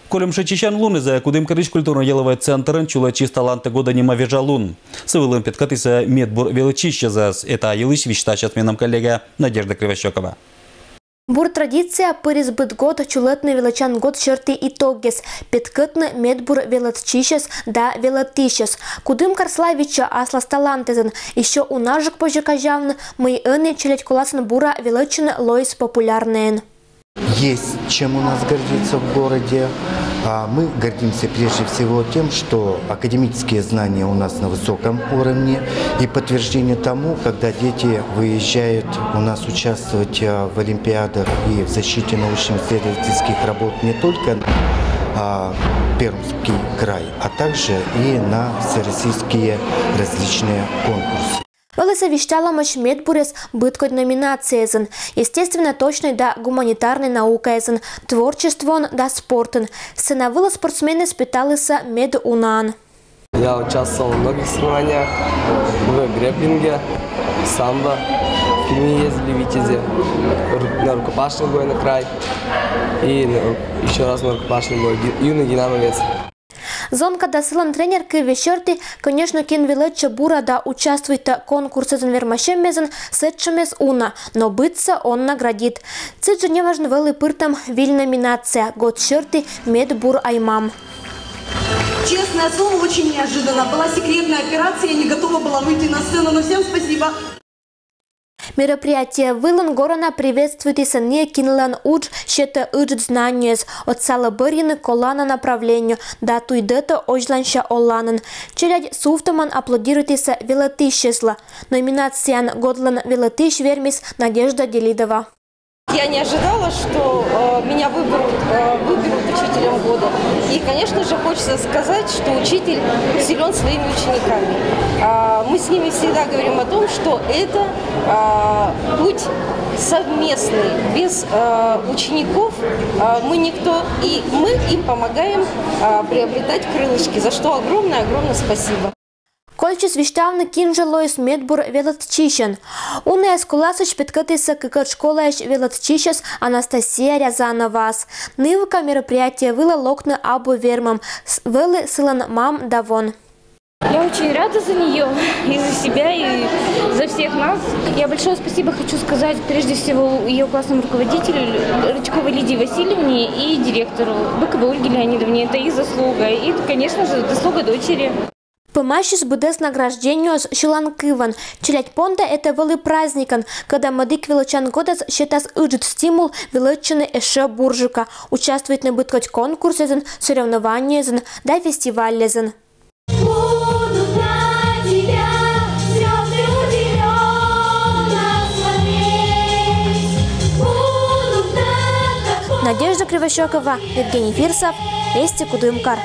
Колемши чечен луны за Кудымкарыч культурно-деловой центр чулачис таланты года нема вежалун. Сывылым петкатыса медбур величищезас. Это елыч вичтачат менам коллега Надежда Кривощекова. Бур традиция пырис быт год чулетный величан год черты итогес. Петкатны медбур величищес да велатищес. Кудымкар славича аслас талантезен. Еще у нажик пожекажавны мы ыны челять куласын бура величан лоис популярнен. Есть чем у нас гордиться в городе. Мы гордимся прежде всего тем, что академические знания у нас на высоком уровне. И подтверждение тому, когда дети выезжают у нас участвовать в олимпиадах и в защите научно-исследовательских работ не только Пермский край, а также и на всероссийские различные конкурсы. Велеса вещала мощь медбурес быткой номинациезен. Естественно, точной да гуманитарной наукаезен. Творчествон да спортен. Сценовыла спортсмены спиталися медунан. Я участвовал в многих соревнованиях. В грэпплинге, самбо, в фильме ездили в Витязе, на рукопашный бой на край и еще раз на рукопашный бой юный динамовец. Зонка да силан тренерки вечерти, конечно, кен велича бура да участвует в конкурсе за вермашемезен сетчемез уна, но бытся он наградит. Цыджи неважно вели пыртам виль номинация год черти медбур аймам. Честное слово, очень неожиданно. Была секретная операция, я не готова была выйти на сцену, но всем спасибо. Мероприятие Вылан Горона приветствует и сане кинлан удж, щета удж знаниес от салабырины колана направлению, да туйдета ожланша оланан. Челядь суфтаман аплодирует и са велатищесла. Номинациян годлан велатищ вермис Надежда Делидова. Я не ожидала, что меня выберут учителем года. И, конечно же, хочется сказать, что учитель силен своими учениками. Мы с ними всегда говорим о том, что это путь совместный. Без учеников мы никто, и мы им помогаем приобретать крылышки, за что огромное-огромное спасибо. Кольчис виштавны кинжалоис медбур велатчищен. Уная скуласыч петкатыса кыкат школаеш велатчищес Анастасия Рязановас. Нывка мероприятие выла локны абу вермам. Вэлы сылан мам давон. Я очень рада за нее, и за себя, и за всех нас. Я большое спасибо хочу сказать прежде всего ее классному руководителю Рычковой Лидии Васильевне и директору Быковой Ольге Леонидовне. Это их заслуга и, конечно же, заслуга дочери. Помощь буде с награждением с Шиланкыван. Челять понта это вели праздникан, когда мадик величан годас считас уджит стимул величины эше буржика. Участвует на быткоть конкурсе, соревнования, да фестивале. Надежда Кривощекова, Евгений Фирсов, Вести Кудымкар.